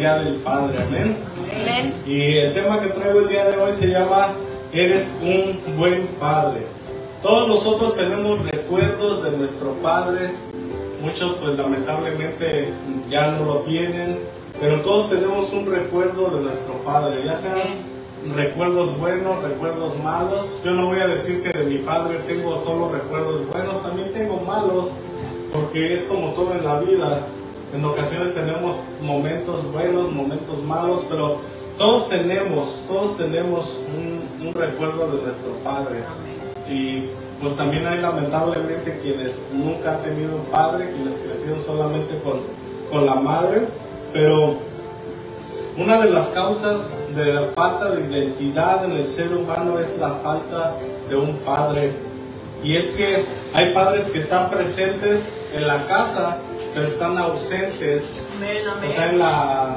Día del Padre, amén. Amén. Y el tema que traigo el día de hoy se llama Eres un buen padre. Todos nosotros tenemos recuerdos de nuestro padre. Muchos pues lamentablemente ya no lo tienen, pero todos tenemos un recuerdo de nuestro padre, ya sean recuerdos buenos, recuerdos malos. Yo no voy a decir que de mi padre tengo solo recuerdos buenos, también tengo malos, porque es como todo en la vida. En ocasiones tenemos momentos buenos, momentos malos, pero todos tenemos un recuerdo de nuestro padre. Y pues también hay lamentablemente quienes nunca han tenido un padre, quienes crecieron solamente con la madre. Pero una de las causas de la falta de identidad en el ser humano es la falta de un padre. Y es que hay padres que están presentes en la casa, pero están ausentes, o sea,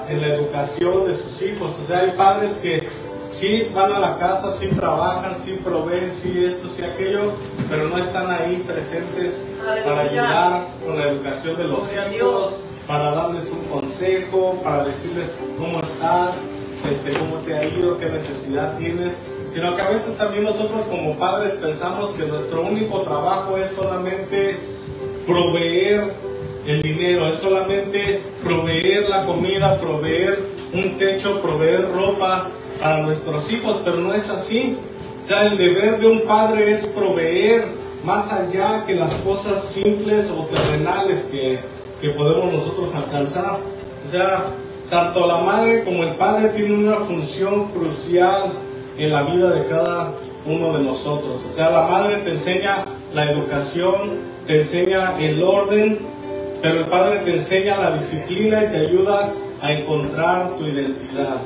en la educación de sus hijos. O sea, hay padres que sí van a la casa, sí trabajan, sí proveen, sí esto, sí aquello, pero no están ahí presentes para ayudar con la educación de los hijos, para darles un consejo, para decirles cómo estás, cómo te ha ido, qué necesidad tienes. Sino que a veces también nosotros como padres pensamos que nuestro único trabajo es solamente proveer el dinero, es solamente proveer la comida, proveer un techo, proveer ropa para nuestros hijos, pero no es así. O sea, el deber de un padre es proveer más allá que las cosas simples o terrenales que podemos nosotros alcanzar. O sea, tanto la madre como el padre tienen una función crucial en la vida de cada uno de nosotros. O sea, la madre te enseña la educación, te enseña el orden, pero el padre te enseña la disciplina y te ayuda a encontrar tu identidad,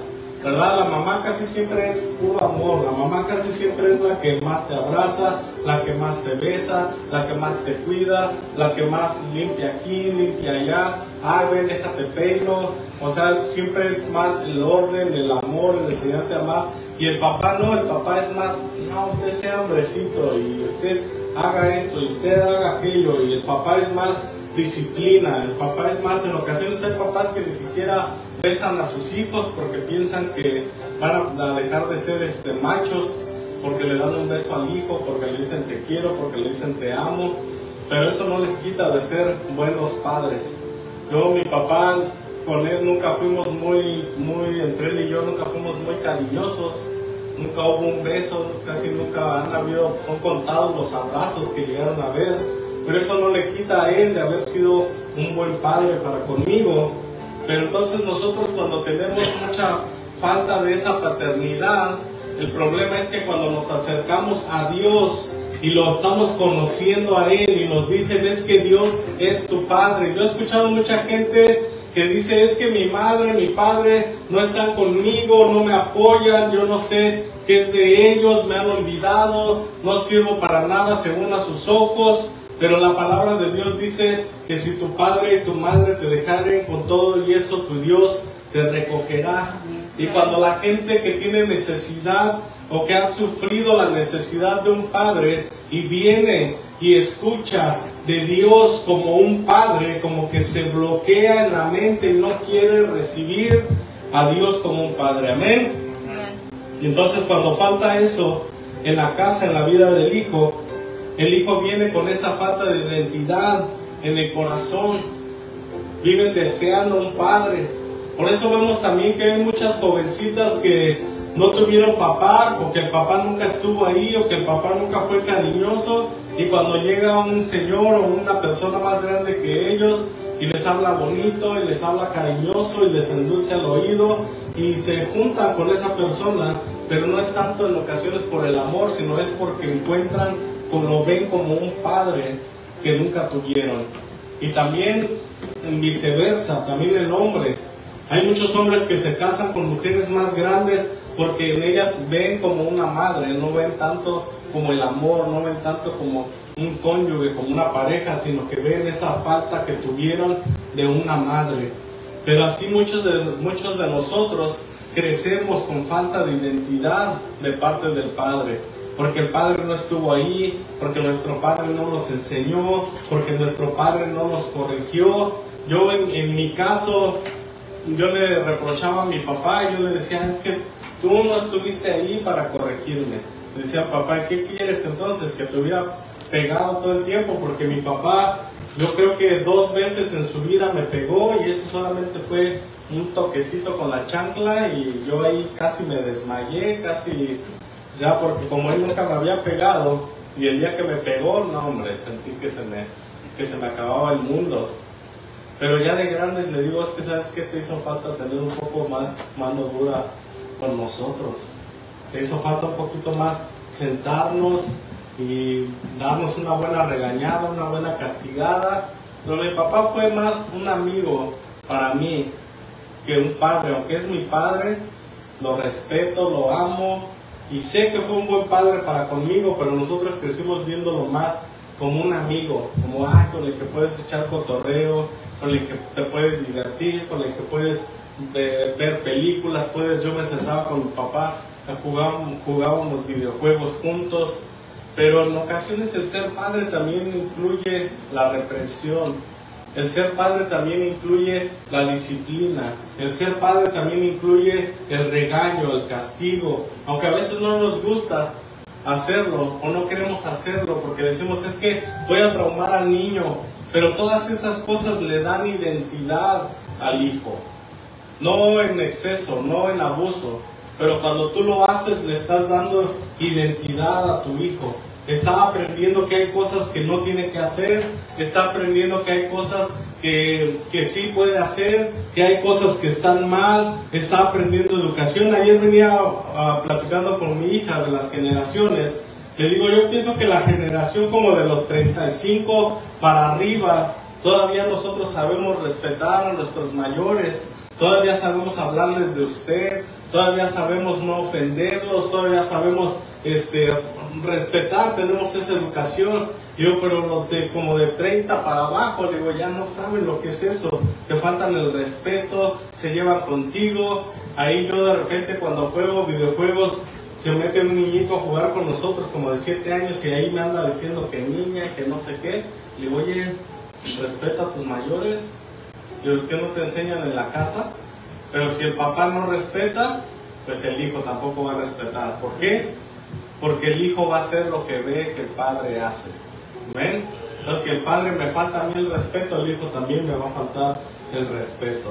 ¿verdad? La mamá casi siempre es puro amor, la mamá casi siempre es la que más te abraza, la que más te besa, la que más te cuida, la que más limpia aquí, limpia allá, ay, ven, déjate peino. O sea, siempre es más el orden, el amor, el enseñarte a amar. Y el papá no, el papá es más, no, usted sea hombrecito y usted haga esto y usted haga aquello. Y el papá es más disciplina, el papá es más, en ocasiones hay papás que ni siquiera besan a sus hijos porque piensan que van a dejar de ser machos, porque le dan un beso al hijo, porque le dicen te quiero, porque le dicen te amo, pero eso no les quita de ser buenos padres. Yo, mi papá, con él nunca fuimos entre él y yo nunca fuimos muy cariñosos, nunca hubo un beso, casi nunca han habido, son contados los abrazos que llegaron a ver. Pero eso no le quita a él de haber sido un buen padre para conmigo. Pero entonces nosotros cuando tenemos mucha falta de esa paternidad, el problema es que cuando nos acercamos a Dios y lo estamos conociendo a Él y nos dicen es que Dios es tu Padre. Yo he escuchado mucha gente que dice es que mi madre, mi padre no están conmigo, no me apoyan, yo no sé qué es de ellos, me han olvidado, no sirvo para nada según a sus ojos. Pero la palabra de Dios dice que si tu padre y tu madre te dejaren con todo y eso, tu Dios te recogerá. Y cuando la gente que tiene necesidad o que ha sufrido la necesidad de un padre y viene y escucha de Dios como un padre, como que se bloquea en la mente y no quiere recibir a Dios como un padre. Amén. Y entonces cuando falta eso en la casa, en la vida del hijo, el hijo viene con esa falta de identidad en el corazón. Viven deseando un padre. Por eso vemos también que hay muchas jovencitas que no tuvieron papá, o que el papá nunca estuvo ahí, o que el papá nunca fue cariñoso. Y cuando llega un señor o una persona más grande que ellos y les habla bonito y les habla cariñoso y les endulce el oído y se juntan con esa persona, pero no es tanto en ocasiones por el amor, sino es porque encuentran, lo ven como un padre que nunca tuvieron. Y también viceversa, también el hombre. Hay muchos hombres que se casan con mujeres más grandes porque en ellas ven como una madre, no ven tanto como el amor, no ven tanto como un cónyuge, como una pareja, sino que ven esa falta que tuvieron de una madre. Pero así muchos de nosotros crecemos con falta de identidad de parte del Padre, porque el Padre no estuvo ahí, porque nuestro Padre no nos enseñó, porque nuestro Padre no nos corrigió. Yo en mi caso, yo le reprochaba a mi papá y yo le decía, es que tú no estuviste ahí para corregirme. Le decía, papá, ¿qué quieres entonces? Que te hubiera pegado todo el tiempo, porque mi papá, yo creo que 2 veces en su vida me pegó y eso solamente fue un toquecito con la chancla y yo ahí casi me desmayé, casi, o sea, porque como él nunca me había pegado y el día que me pegó, no hombre, sentí que se me acababa el mundo. Pero ya de grandes le digo, es que sabes que te hizo falta tener un poco más mano dura con nosotros, te hizo falta un poquito más sentarnos y darnos una buena regañada, una buena castigada. Pero mi papá fue más un amigo para mí que un padre, aunque es mi padre, lo respeto, lo amo y sé que fue un buen padre para conmigo, pero nosotros crecimos viéndolo más como un amigo, como con el que puedes echar cotorreo, con el que te puedes divertir, con el que puedes ver películas, yo me sentaba con mi papá, jugábamos videojuegos juntos. Pero en ocasiones el ser padre también incluye la represión, el ser padre también incluye la disciplina, el ser padre también incluye el regaño, el castigo, aunque a veces no nos gusta hacerlo o no queremos hacerlo porque decimos, es que voy a traumar al niño, pero todas esas cosas le dan identidad al hijo, no en exceso, no en abuso. Pero cuando tú lo haces, le estás dando identidad a tu hijo. Está aprendiendo que hay cosas que no tiene que hacer. Está aprendiendo que hay cosas que sí puede hacer. Que hay cosas que están mal. Está aprendiendo educación. Ayer venía platicando con mi hija de las generaciones. Le digo, yo pienso que la generación como de los 35 para arriba, todavía nosotros sabemos respetar a nuestros mayores. Todavía sabemos hablarles de usted. Todavía sabemos no ofenderlos, todavía sabemos respetar, tenemos esa educación. Yo, pero los de como de 30 para abajo, digo, ya no saben lo que es eso, te faltan el respeto, se llevan contigo. Ahí yo de repente cuando juego videojuegos, se mete un niñito a jugar con nosotros como de 7 años y ahí me anda diciendo que niña, que no sé qué. Le digo, oye, respeta a tus mayores. Digo, ¿es que no te enseñan en la casa? Pero si el papá no respeta, pues el hijo tampoco va a respetar. ¿Por qué? Porque el hijo va a hacer lo que ve que el padre hace. ¿Ven? Entonces si el padre me falta a mí el respeto, el hijo también me va a faltar el respeto.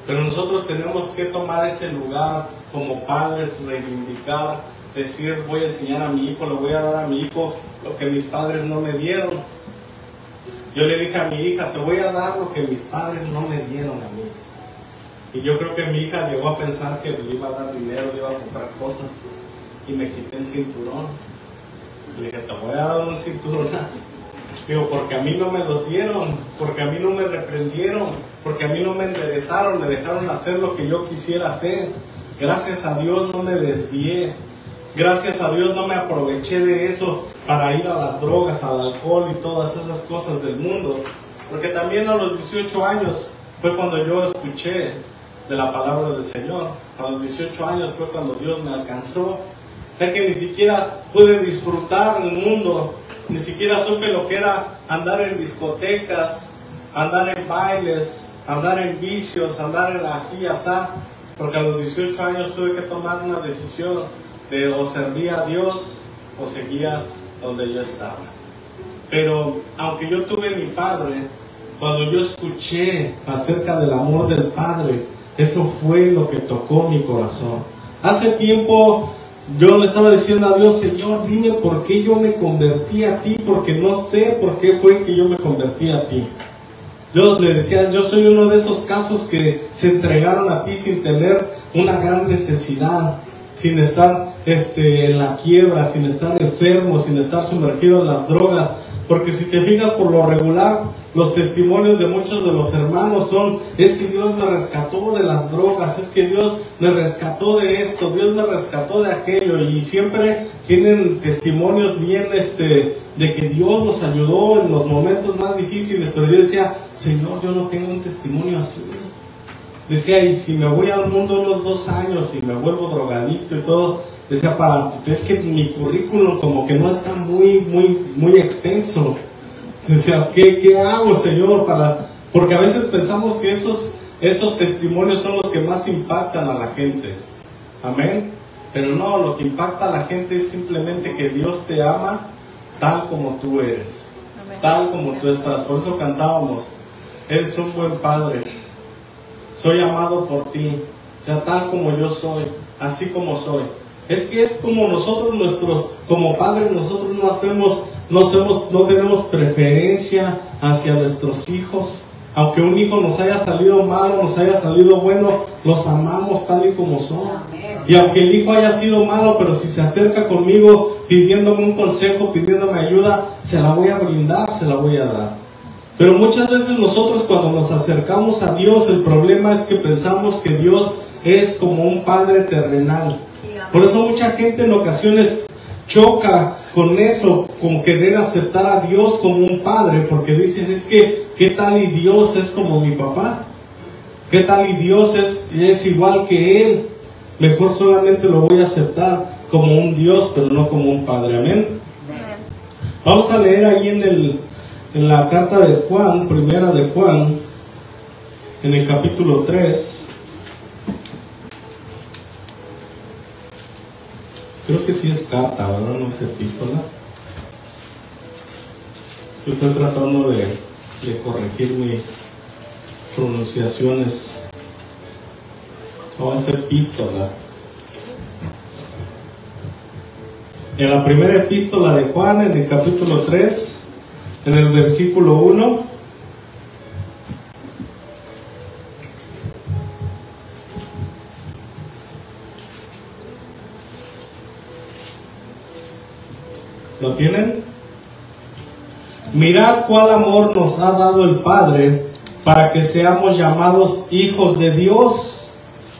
Pero nosotros tenemos que tomar ese lugar como padres, reivindicar, decir, voy a enseñar a mi hijo, le voy a dar a mi hijo lo que mis padres no me dieron. Yo le dije a mi hija, te voy a dar lo que mis padres no me dieron a mí. Y yo creo que mi hija llegó a pensar que le iba a dar dinero, le iba a comprar cosas. Y me quité el cinturón. Le dije, te voy a dar un cinturonazo. Digo, porque a mí no me los dieron, porque a mí no me reprendieron, porque a mí no me enderezaron, me dejaron hacer lo que yo quisiera hacer. Gracias a Dios no me desvié. Gracias a Dios no me aproveché de eso para ir a las drogas, al alcohol y todas esas cosas del mundo. Porque también a los 18 años fue cuando yo escuché de la palabra del Señor. A los 18 años fue cuando Dios me alcanzó. O sea que ni siquiera pude disfrutar el mundo, ni siquiera supe lo que era andar en discotecas, andar en bailes, andar en vicios, andar en así, asá. Porque a los 18 años tuve que tomar una decisión de o servía a Dios o seguía donde yo estaba. Pero aunque yo tuve mi padre, cuando yo escuché acerca del amor del Padre, eso fue lo que tocó mi corazón. Hace tiempo yo le estaba diciendo a Dios, Señor, dime por qué yo me convertí a ti, porque no sé por qué fue que yo me convertí a ti. Yo le decía, yo soy uno de esos casos que se entregaron a ti sin tener una gran necesidad, sin estar en la quiebra, sin estar enfermo, sin estar sumergido en las drogas. Porque si te fijas, por lo regular, los testimonios de muchos de los hermanos son, es que Dios me rescató de las drogas, es que Dios me rescató de esto, Dios me rescató de aquello, y siempre tienen testimonios bien de que Dios nos ayudó en los momentos más difíciles. Pero yo decía, Señor, yo no tengo un testimonio así. Decía, y si me voy al mundo unos 2 años y me vuelvo drogadicto y todo, decía, es que mi currículum como que no está muy extenso. Decía, ¿qué hago, Señor? Porque a veces pensamos que esos esos testimonios son los que más impactan a la gente. Amén. Pero no, lo que impacta a la gente es simplemente que Dios te ama tal como tú eres, tal como tú estás. Por eso cantábamos, eres un buen padre, soy amado por ti, o sea, tal como yo soy, así como soy. Es que es como nosotros, como padres, nosotros no tenemos preferencia hacia nuestros hijos. Aunque un hijo nos haya salido malo, nos haya salido bueno, los amamos tal y como son. Y aunque el hijo haya sido malo, pero si se acerca conmigo pidiéndome un consejo, pidiéndome ayuda, se la voy a brindar, se la voy a dar. Pero muchas veces nosotros cuando nos acercamos a Dios, el problema es que pensamos que Dios es como un padre terrenal. Por eso mucha gente en ocasiones choca con eso, con querer aceptar a Dios como un padre, porque dicen, es que, ¿qué tal y Dios es como mi papá? ¿Qué tal y Dios es igual que Él? Mejor solamente lo voy a aceptar como un Dios, pero no como un padre. Amén. Vamos a leer ahí en la carta de Juan, primera de Juan, en el capítulo 3. Creo que sí es carta, ¿verdad? No es epístola. Es que estoy tratando de corregir mis pronunciaciones. No, es epístola. En la primera epístola de Juan, en el capítulo 3, en el versículo 1. ¿Lo tienen? Mirad cuál amor nos ha dado el Padre para que seamos llamados hijos de Dios.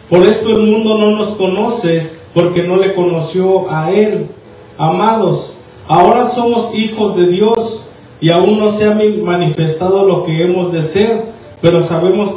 Por esto el mundo no nos conoce, porque no le conoció a Él. Amados, ahora somos hijos de Dios y aún no se ha manifestado lo que hemos de ser, pero sabemos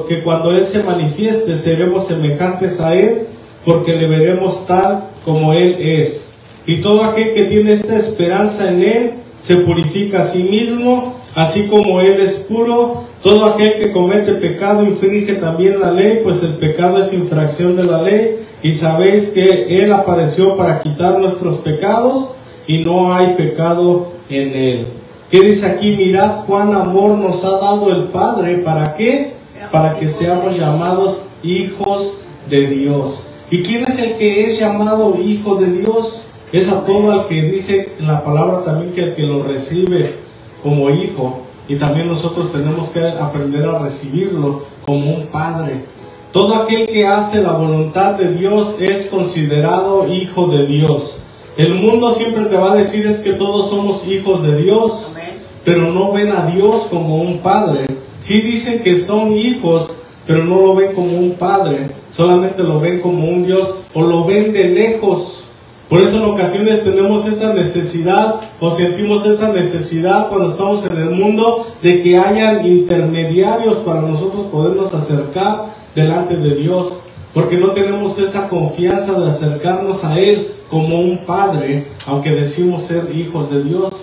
que cuando Él se manifieste seremos semejantes a Él, porque le veremos tal como Él es. Y todo aquel que tiene esta esperanza en Él se purifica a sí mismo, así como Él es puro. Todo aquel que comete pecado infringe también la ley, pues el pecado es infracción de la ley. Y sabéis que Él apareció para quitar nuestros pecados y no hay pecado en Él. ¿Qué dice aquí? Mirad cuán amor nos ha dado el Padre. ¿Para qué? Para que seamos llamados hijos de Dios. ¿Y quién es el que es llamado hijo de Dios? Es a todo al que dice en la palabra también que el que lo recibe como hijo. Y también nosotros tenemos que aprender a recibirlo como un padre. Todo aquel que hace la voluntad de Dios es considerado hijo de Dios. El mundo siempre te va a decir es que todos somos hijos de Dios, pero no ven a Dios como un padre. Sí dicen que son hijos, pero no lo ven como un padre, solamente lo ven como un Dios o lo ven de lejos. Por eso en ocasiones tenemos esa necesidad o sentimos esa necesidad cuando estamos en el mundo de que hayan intermediarios para nosotros podernos acercar delante de Dios, porque no tenemos esa confianza de acercarnos a Él como un padre, aunque decimos ser hijos de Dios.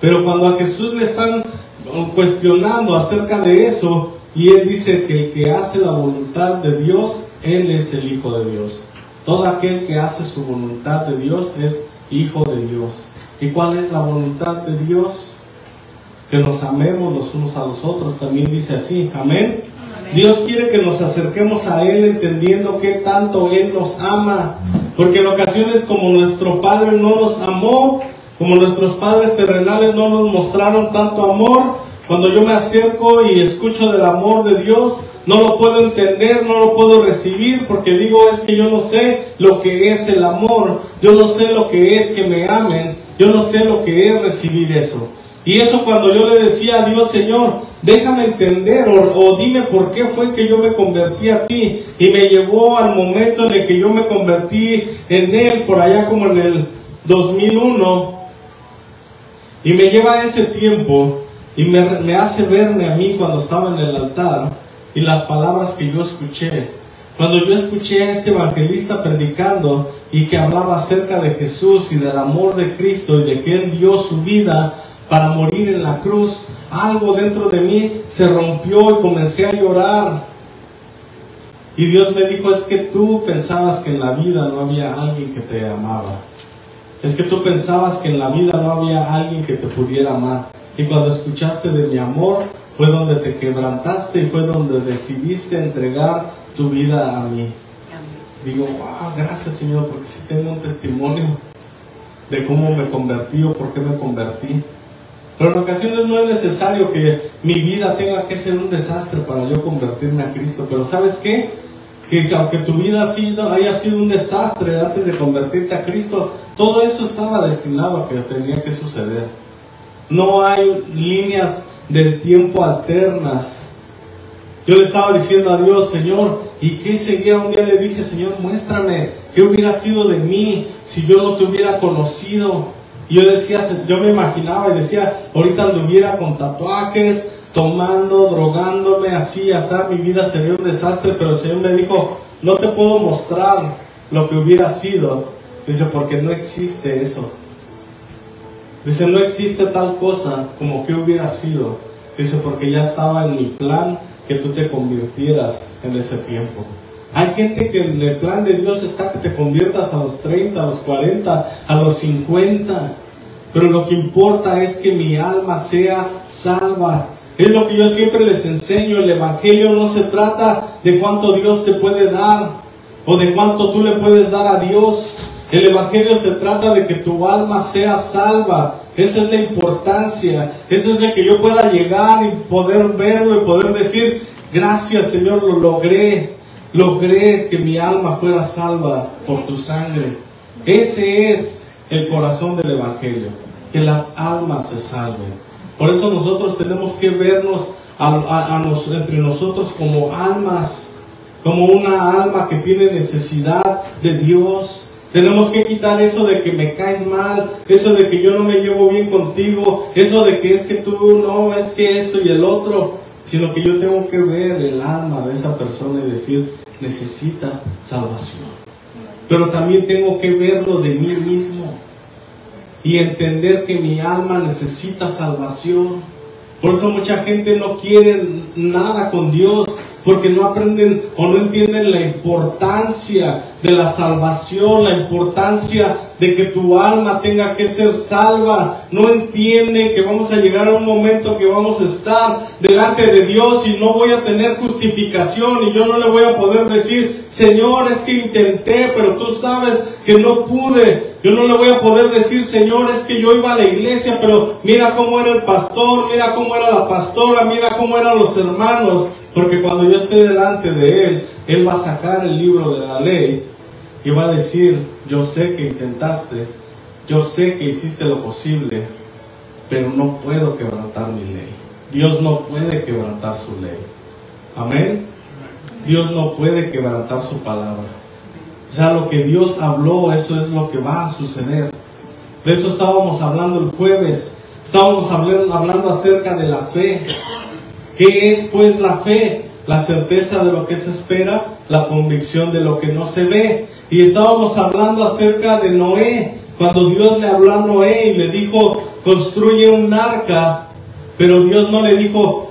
Pero cuando a Jesús le están cuestionando acerca de eso, y Él dice que el que hace la voluntad de Dios, Él es el Hijo de Dios. Todo aquel que hace su voluntad de Dios es hijo de Dios. ¿Y cuál es la voluntad de Dios? Que nos amemos los unos a los otros, también dice así, amén. Dios quiere que nos acerquemos a Él entendiendo que tanto Él nos ama, porque en ocasiones como nuestro Padre no nos amó, como nuestros padres terrenales no nos mostraron tanto amor, cuando yo me acerco y escucho del amor de Dios, no lo puedo entender, no lo puedo recibir, porque digo, es que yo no sé lo que es el amor, yo no sé lo que es que me amen, yo no sé lo que es recibir eso. Y eso cuando yo le decía a Dios, Señor, déjame entender o dime por qué fue que yo me convertí a ti. Y me llevó al momento en el que yo me convertí en Él, por allá como en el 2001. Y me lleva a ese tiempo y me hace verme a mí cuando estaba en el altar y las palabras que yo escuché. Cuando yo escuché a este evangelista predicando y que hablaba acerca de Jesús y del amor de Cristo y de que Él dio su vida para morir en la cruz, algo dentro de mí se rompió y comencé a llorar. Y Dios me dijo, es que tú pensabas que en la vida no había alguien que te amaba. Es que tú pensabas que en la vida no había alguien que te pudiera amar. Y cuando escuchaste de mi amor, fue donde te quebrantaste y fue donde decidiste entregar tu vida a mí. Digo, wow, gracias Señor, porque sí tengo un testimonio de cómo me convertí o por qué me convertí. Pero en ocasiones no es necesario que mi vida tenga que ser un desastre para yo convertirme a Cristo. Pero ¿sabes qué? Que aunque tu vida haya sido un desastre antes de convertirte a Cristo, todo eso estaba destinado a que tenía que suceder. No hay líneas del tiempo alternas. Yo le estaba diciendo a Dios, Señor, ¿y qué seguía? Un día le dije, Señor, muéstrame qué hubiera sido de mí si yo no te hubiera conocido. Y yo decía, yo me imaginaba y decía, ahorita anduviera con tatuajes, tomando, drogándome, así, mi vida sería un desastre. Pero el Señor me dijo, no te puedo mostrar lo que hubiera sido. Dice, porque no existe eso. Dice, no existe tal cosa como que hubiera sido. Dice, porque ya estaba en mi plan que tú te convirtieras en ese tiempo. Hay gente que en el plan de Dios está que te conviertas a los 30, a los 40, a los 50. Pero lo que importa es que mi alma sea salva. Es lo que yo siempre les enseño. El Evangelio no se trata de cuánto Dios te puede dar o de cuánto tú le puedes dar a Dios. El Evangelio se trata de que tu alma sea salva. Esa es la importancia. Eso es de que yo pueda llegar y poder verlo y poder decir, gracias Señor, lo logré. Logré que mi alma fuera salva por tu sangre. Ese es el corazón del Evangelio, que las almas se salven. Por eso nosotros tenemos que vernos entre nosotros como almas, como una alma que tiene necesidad de Dios. Tenemos que quitar eso de que me caes mal, eso de que yo no me llevo bien contigo, eso de que es que tú no, es que esto y el otro, sino que yo tengo que ver el alma de esa persona y decir, necesita salvación. Pero también tengo que verlo de mí mismo y entender que mi alma necesita salvación. Por eso mucha gente no quiere nada con Dios, porque no aprenden o no entienden la importancia de la salvación, la importancia de que tu alma tenga que ser salva. No entienden que vamos a llegar a un momento que vamos a estar delante de Dios y no voy a tener justificación y yo no le voy a poder decir, Señor, es que intenté, pero tú sabes que no pude. Yo no le voy a poder decir, Señor, es que yo iba a la iglesia, pero mira cómo era el pastor, mira cómo era la pastora, mira cómo eran los hermanos. Porque cuando yo esté delante de Él, Él va a sacar el libro de la ley y va a decir, yo sé que intentaste, yo sé que hiciste lo posible, pero no puedo quebrantar mi ley. Dios no puede quebrantar su ley. Amén. Dios no puede quebrantar su palabra. O sea, lo que Dios habló, eso es lo que va a suceder. De eso estábamos hablando el jueves. Estábamos hablando acerca de la fe. ¿Qué es pues la fe? La certeza de lo que se espera, la convicción de lo que no se ve. Y estábamos hablando acerca de Noé, cuando Dios le habló a Noé y le dijo, construye un arca, pero Dios no le dijo,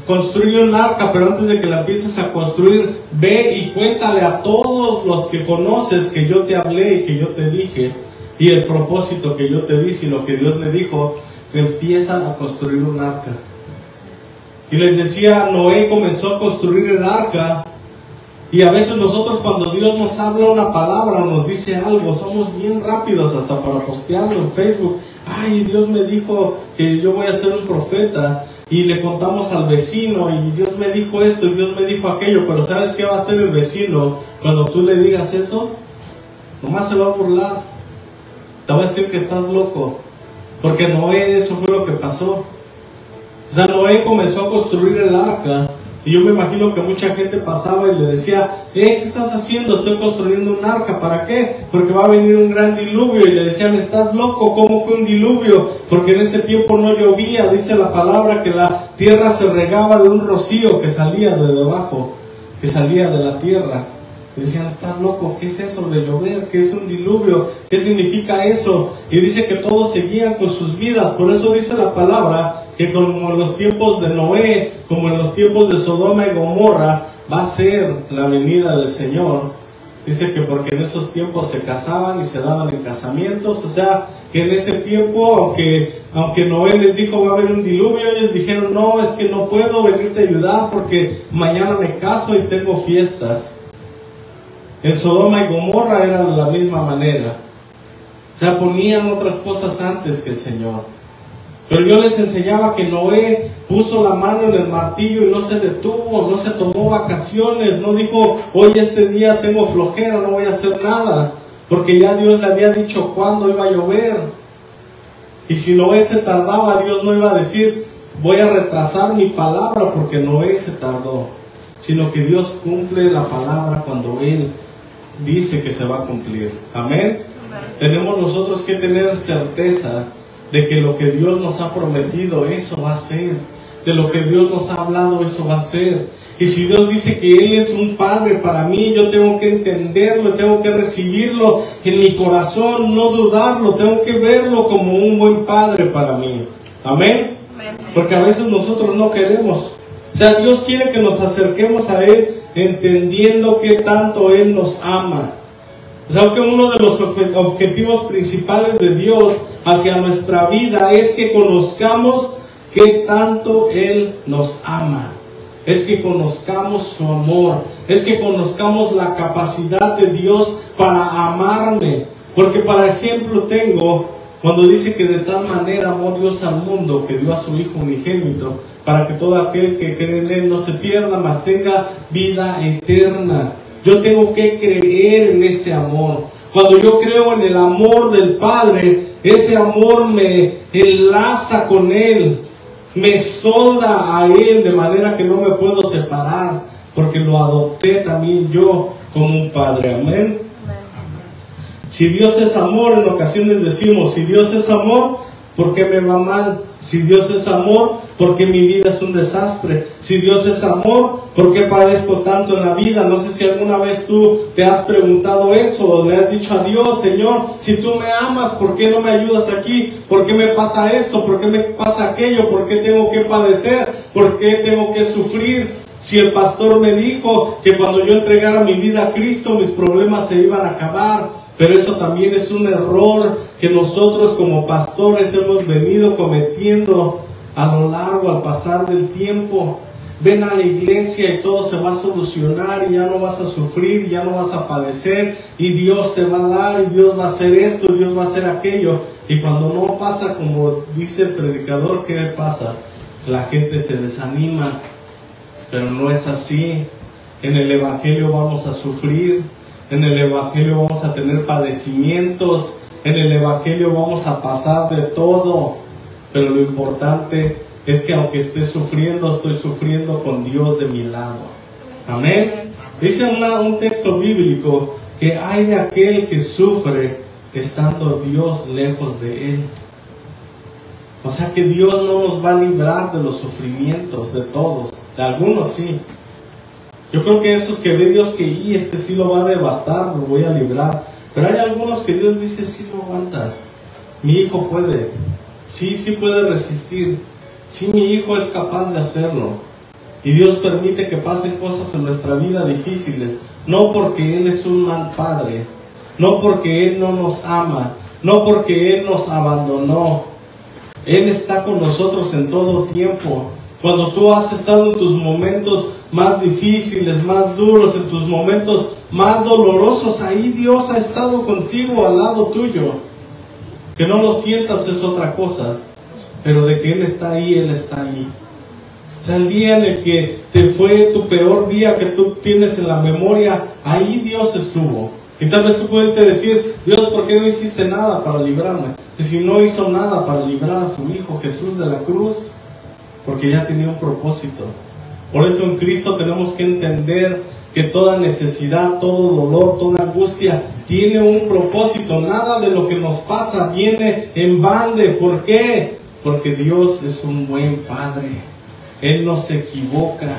construye un arca, pero antes de que la empieces a construir, ve y cuéntale a todos los que conoces que yo te hablé y que yo te dije, y el propósito que yo te di, sino que Dios le dijo, que empieza a construir un arca. Y les decía, Noé comenzó a construir el arca. Y a veces nosotros cuando Dios nos habla una palabra, nos dice algo, somos bien rápidos hasta para postearlo en Facebook. Ay, Dios me dijo que yo voy a ser un profeta. Y le contamos al vecino, y Dios me dijo esto, y Dios me dijo aquello. Pero ¿sabes qué va a hacer el vecino cuando tú le digas eso? Nomás se va a burlar. Te va a decir que estás loco. Porque Noé, eso fue lo que pasó. O sea, Noé comenzó a construir el arca. Y yo me imagino que mucha gente pasaba y le decía, ¿qué estás haciendo? Estoy construyendo un arca. ¿Para qué? Porque va a venir un gran diluvio. Y le decían, ¿estás loco? ¿Cómo que un diluvio? Porque en ese tiempo no llovía. Dice la palabra que la tierra se regaba de un rocío que salía de debajo, que salía de la tierra. Y decían, ¿estás loco? ¿Qué es eso de llover? ¿Qué es un diluvio? ¿Qué significa eso? Y dice que todos seguían con sus vidas. Por eso dice la palabra que como en los tiempos de Noé, como en los tiempos de Sodoma y Gomorra, va a ser la venida del Señor. Dice que porque en esos tiempos se casaban y se daban en casamientos, o sea, que en ese tiempo, aunque Noé les dijo va a haber un diluvio, ellos dijeron, no, es que no puedo venirte a ayudar porque mañana me caso y tengo fiesta. En Sodoma y Gomorra era de la misma manera. O sea, ponían otras cosas antes que el Señor. Pero yo les enseñaba que Noé puso la mano en el martillo y no se detuvo, no se tomó vacaciones, no dijo, hoy este día tengo flojera, no voy a hacer nada, porque ya Dios le había dicho cuándo iba a llover. Y si Noé se tardaba, Dios no iba a decir, voy a retrasar mi palabra porque Noé se tardó, sino que Dios cumple la palabra cuando Él dice que se va a cumplir. Amén. Tenemos nosotros que tener certeza de que lo que Dios nos ha prometido, eso va a ser. De lo que Dios nos ha hablado, eso va a ser. Y si Dios dice que Él es un Padre para mí, yo tengo que entenderlo, tengo que recibirlo en mi corazón, no dudarlo, tengo que verlo como un buen Padre para mí. Amén. Porque a veces nosotros no queremos. O sea, Dios quiere que nos acerquemos a Él entendiendo que tanto Él nos ama. O sea, que uno de los objetivos principales de Dios hacia nuestra vida es que conozcamos qué tanto Él nos ama. Es que conozcamos su amor. Es que conozcamos la capacidad de Dios para amarme. Porque para ejemplo tengo, cuando dice que de tal manera amó Dios al mundo, que dio a su Hijo unigénito, para que todo aquel que cree en Él no se pierda, mas tenga vida eterna. Yo tengo que creer en ese amor. Cuando yo creo en el amor del Padre, ese amor me enlaza con Él, me solda a Él de manera que no me puedo separar, porque lo adopté también yo como un Padre. Amén. Si Dios es amor, en ocasiones decimos, si Dios es amor, ¿por qué me va mal? Si Dios es amor, ¿por qué mi vida es un desastre? Si Dios es amor, ¿por qué padezco tanto en la vida? No sé si alguna vez tú te has preguntado eso, o le has dicho a Dios, Señor, si tú me amas, ¿por qué no me ayudas aquí? ¿Por qué me pasa esto? ¿Por qué me pasa aquello? ¿Por qué tengo que padecer? ¿Por qué tengo que sufrir? Si el pastor me dijo que cuando yo entregara mi vida a Cristo, mis problemas se iban a acabar. Pero eso también es un error que nosotros como pastores hemos venido cometiendo a lo largo, al pasar del tiempo. Ven a la iglesia y todo se va a solucionar y ya no vas a sufrir, ya no vas a padecer y Dios te va a dar y Dios va a hacer esto y Dios va a hacer aquello. Y cuando no pasa como dice el predicador, ¿qué pasa? La gente se desanima, pero no es así. En el Evangelio vamos a sufrir. En el Evangelio vamos a tener padecimientos. En el Evangelio vamos a pasar de todo. Pero lo importante es que aunque esté sufriendo, estoy sufriendo con Dios de mi lado. Amén. Dice un texto bíblico que hay de aquel que sufre estando Dios lejos de él. O sea que Dios no nos va a librar de los sufrimientos de todos. De algunos sí. Yo creo que esos que ve Dios que este sí lo va a devastar, lo voy a librar. Pero hay algunos que Dios dice, sí lo aguanta. Mi hijo puede. Sí puede resistir. Sí, mi hijo es capaz de hacerlo. Y Dios permite que pasen cosas en nuestra vida difíciles. No porque Él es un mal padre. No porque Él no nos ama. No porque Él nos abandonó. Él está con nosotros en todo tiempo. Cuando tú has estado en tus momentos más difíciles, más duros, en tus momentos más dolorosos, ahí Dios ha estado contigo, al lado tuyo. Que no lo sientas es otra cosa, pero de que Él está ahí, Él está ahí. O sea, el día en el que te fue tu peor día que tú tienes en la memoria, ahí Dios estuvo. Y tal vez tú puedes decir, Dios, ¿por qué no hiciste nada para librarme? Y si no hizo nada para librar a su Hijo Jesús de la cruz, porque ya tenía un propósito. Por eso en Cristo tenemos que entender que toda necesidad, todo dolor, toda angustia tiene un propósito. Nada de lo que nos pasa viene en balde. ¿Por qué? Porque Dios es un buen Padre. Él no se equivoca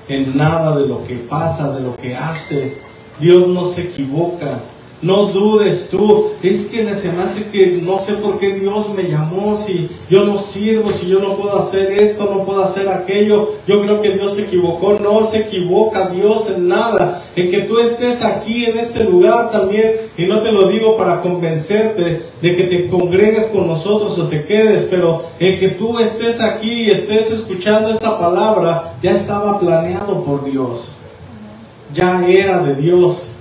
en nada de lo que pasa, de lo que hace. Dios no se equivoca. No dudes tú, es que se me hace que no sé por qué Dios me llamó, si yo no sirvo, si yo no puedo hacer esto, no puedo hacer aquello, yo creo que Dios se equivocó. No se equivoca Dios en nada. El que tú estés aquí en este lugar también, y no te lo digo para convencerte de que te congregues con nosotros o te quedes, pero el que tú estés aquí y estés escuchando esta palabra, ya estaba planeado por Dios. Ya era de Dios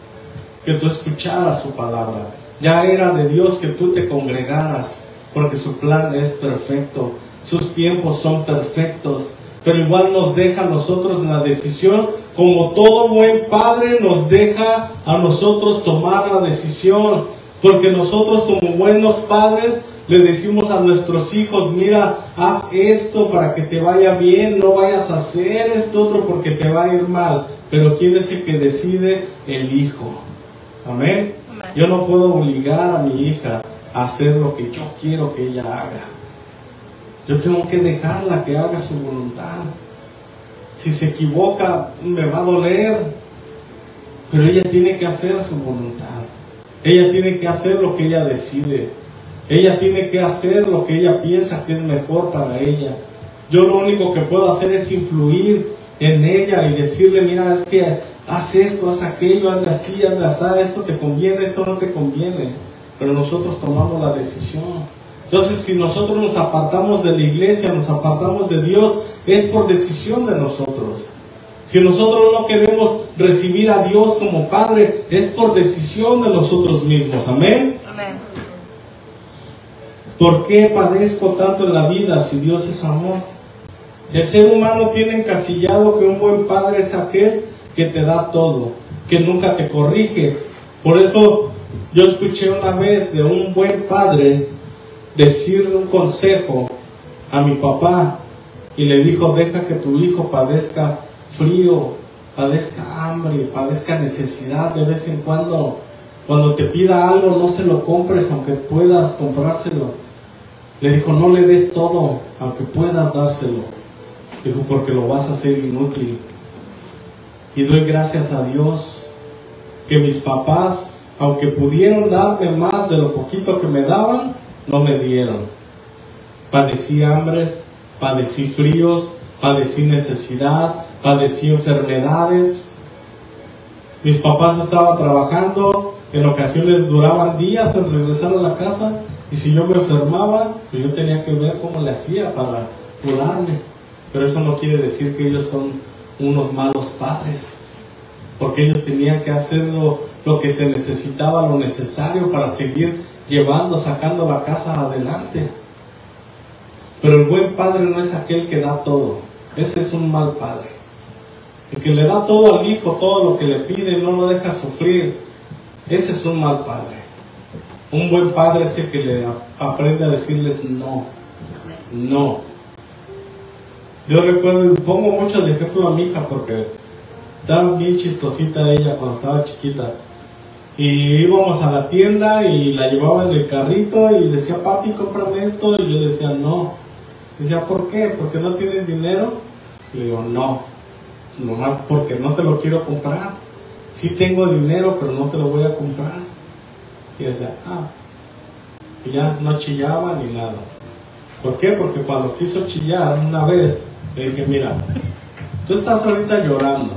que tú escucharas su palabra. Ya era de Dios que tú te congregaras, porque su plan es perfecto, sus tiempos son perfectos. Pero igual nos deja a nosotros la decisión, como todo buen padre nos deja a nosotros tomar la decisión, porque nosotros como buenos padres le decimos a nuestros hijos: mira, haz esto para que te vaya bien, no vayas a hacer esto otro porque te va a ir mal. Pero ¿quién es el que decide? El hijo. Amén. Yo no puedo obligar a mi hija a hacer lo que yo quiero que ella haga. Yo tengo que dejarla que haga su voluntad. Si se equivoca, me va a doler, pero ella tiene que hacer su voluntad. Ella tiene que hacer lo que ella decide. Ella tiene que hacer lo que ella piensa que es mejor para ella. Yo lo único que puedo hacer es influir en ella y decirle: mira, es que haz esto, haz aquello, haz así, haz así, esto te conviene, esto no te conviene. Pero nosotros tomamos la decisión. Entonces, si nosotros nos apartamos de la iglesia, nos apartamos de Dios, es por decisión de nosotros. Si nosotros no queremos recibir a Dios como Padre, es por decisión de nosotros mismos. Amén. Amén. ¿Por qué padezco tanto en la vida si Dios es amor? El ser humano tiene encasillado que un buen padre es aquel que te da todo, que nunca te corrige. Por eso yo escuché una vez de un buen padre decirle un consejo a mi papá, y le dijo: deja que tu hijo padezca frío, padezca hambre, padezca necesidad de vez en cuando. Cuando te pida algo, no se lo compres aunque puedas comprárselo. Le dijo: no le des todo aunque puedas dárselo. Dijo: porque lo vas a hacer inútil. Y doy gracias a Dios que mis papás, aunque pudieron darme más de lo poquito que me daban, no me dieron. Padecí hambres, padecí fríos, padecí necesidad, padecí enfermedades. Mis papás estaban trabajando, en ocasiones duraban días en regresar a la casa, y si yo me enfermaba, pues yo tenía que ver cómo le hacía para cuidarme. Pero eso no quiere decir que ellos son unos malos padres, porque ellos tenían que hacer lo que se necesitaba, lo necesario para seguir sacando la casa adelante. Pero el buen padre no es aquel que da todo. Ese es un mal padre. El que le da todo al hijo, todo lo que le pide, no lo deja sufrir, ese es un mal padre. Un buen padre es el que le aprende a decirles no, no. Yo recuerdo, pongo mucho de ejemplo a mi hija porque estaba bien chistosita ella cuando estaba chiquita. Y íbamos a la tienda y la llevaba en el carrito y decía: papi, cómprame esto. Y yo decía: no. Decía: ¿por qué? ¿Porque no tienes dinero? Y le digo: no, nomás porque no te lo quiero comprar. Sí tengo dinero, pero no te lo voy a comprar. Y decía: y ya no chillaba ni nada. ¿Por qué? Porque cuando quiso chillar una vez, le dije: mira, tú estás ahorita llorando,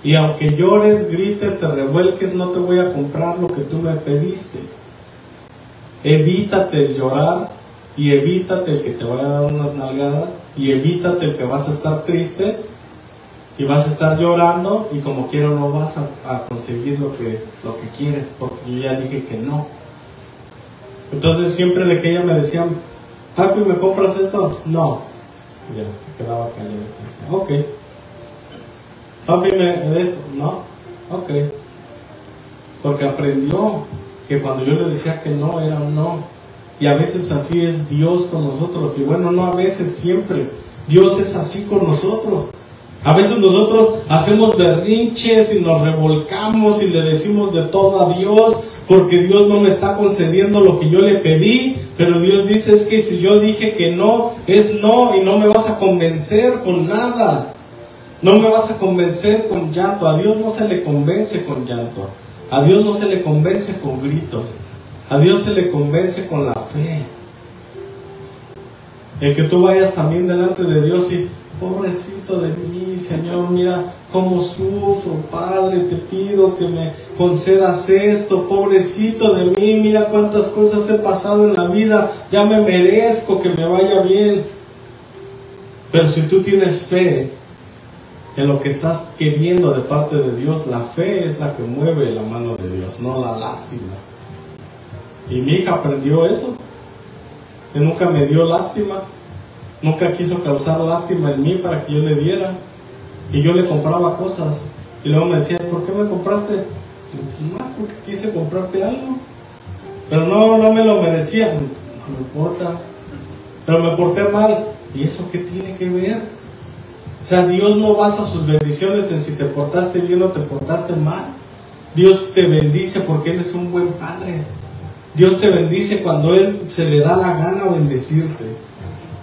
y aunque llores, grites, te revuelques, no te voy a comprar lo que tú me pediste. Evítate el llorar, y evítate el que te vaya a dar unas nalgadas, y evítate el que vas a estar triste y vas a estar llorando, y como quiera no vas a conseguir lo que quieres, porque yo ya dije que no. Entonces siempre de que ella me decía: papi, ¿me compras esto? No. Ya se quedaba callado. Ok. Papi, ¿me esto? No. Ok. Porque aprendió que cuando yo le decía que no, era un no. Y a veces así es Dios con nosotros. Y bueno, no a veces, siempre. Dios es así con nosotros. A veces nosotros hacemos berrinches y nos revolcamos y le decimos de todo a Dios, porque Dios no me está concediendo lo que yo le pedí. Pero Dios dice: es que si yo dije que no, es no, y no me vas a convencer con nada. No me vas a convencer con llanto. A Dios no se le convence con llanto. A Dios no se le convence con gritos, a Dios se le convence con la fe. El que tú vayas también delante de Dios y, pobrecito de mí, Señor, mira cómo sufro, Padre, te pido que me concedas esto, pobrecito de mí, mira cuántas cosas he pasado en la vida, ya me merezco que me vaya bien. Pero si tú tienes fe en lo que estás queriendo de parte de Dios, la fe es la que mueve la mano de Dios, no la lástima. Y mi hija aprendió eso. Él nunca me dio lástima, nunca quiso causar lástima en mí para que yo le diera. Y yo le compraba cosas. Y luego me decía, ¿por qué me compraste? Pues más porque quise comprarte algo. Pero no me lo merecía. No me importa. Pero me porté mal. ¿Y eso qué tiene que ver? O sea, Dios no basa sus bendiciones en si te portaste bien o te portaste mal. Dios te bendice porque Él es un buen Padre. Dios te bendice cuando Él se le da la gana bendecirte.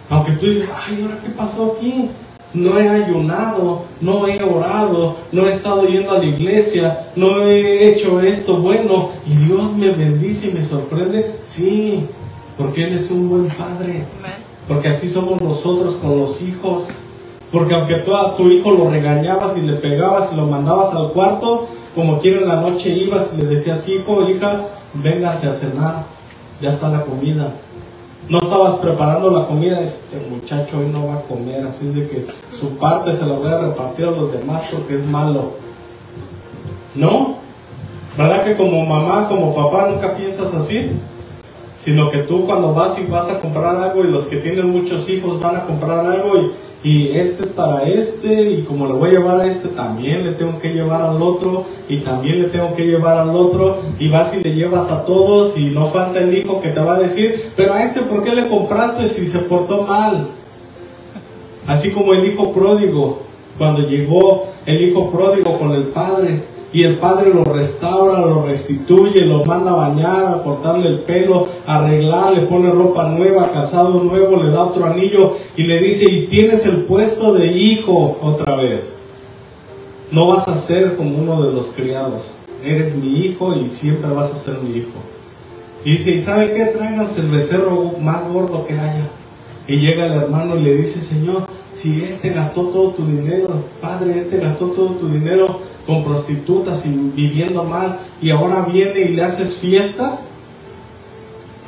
Aunque tú dices, ay, ¿ahora qué pasó aquí? No he ayunado, no he orado, no he estado yendo a la iglesia, no he hecho esto bueno y Dios me bendice y me sorprende. Sí, porque Él es un buen Padre. Porque así somos nosotros con los hijos. Porque aunque tú a tu hijo lo regañabas y le pegabas y lo mandabas al cuarto, como quiera en la noche ibas y le decías, hijo, hija, véngase a cenar, ya está la comida. No estabas preparando la comida, este muchacho hoy no va a comer, así es de que su parte se la voy a repartir a los demás porque es malo. ¿No? ¿Verdad que como mamá, como papá nunca piensas así? Sino que tú cuando vas y vas a comprar algo y los que tienen muchos hijos van a comprar algo y este es para este y como le voy a llevar a este también le tengo que llevar al otro y también le tengo que llevar al otro y vas y le llevas a todos y no falta el hijo que te va a decir, pero a este ¿por qué le compraste si se portó mal? Así como el hijo pródigo, cuando llegó el hijo pródigo con el padre y el padre lo restaura, lo restituye, lo manda a bañar, a cortarle el pelo, a arreglar, le pone ropa nueva, calzado nuevo, le da otro anillo y le dice, y tienes el puesto de hijo otra vez. No vas a ser como uno de los criados, eres mi hijo y siempre vas a ser mi hijo. Y dice, ¿y sabe qué? Tráiganse el becerro más gordo que haya. Y llega el hermano y le dice, Señor, si este gastó todo tu dinero, Padre, este gastó todo tu dinero con prostitutas y viviendo mal, y ahora viene y le haces fiesta.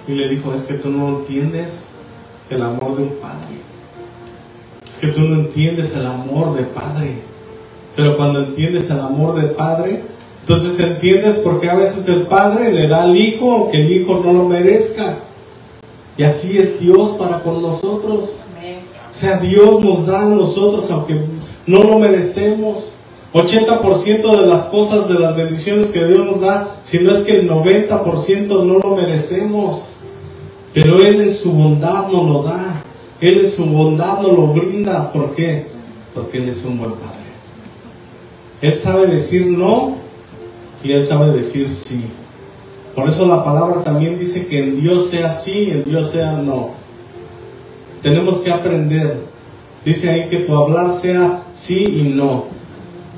Y le dijo, es que tú no entiendes el amor de un padre. Es que tú no entiendes el amor de padre. Pero cuando entiendes el amor de padre, entonces entiendes por qué a veces el padre le da al hijo, aunque el hijo no lo merezca. Y así es Dios para con nosotros. O sea, Dios nos da a nosotros, aunque no lo merecemos. 80% de las cosas, de las bendiciones que Dios nos da, si no es que el 90% no lo merecemos. Pero Él en su bondad nos lo da. Él en su bondad nos lo brinda. ¿Por qué? Porque Él es un buen Padre. Él sabe decir no y Él sabe decir sí. Por eso la palabra también dice que en Dios sea sí y en Dios sea no. Tenemos que aprender. Dice ahí que tu hablar sea sí y no.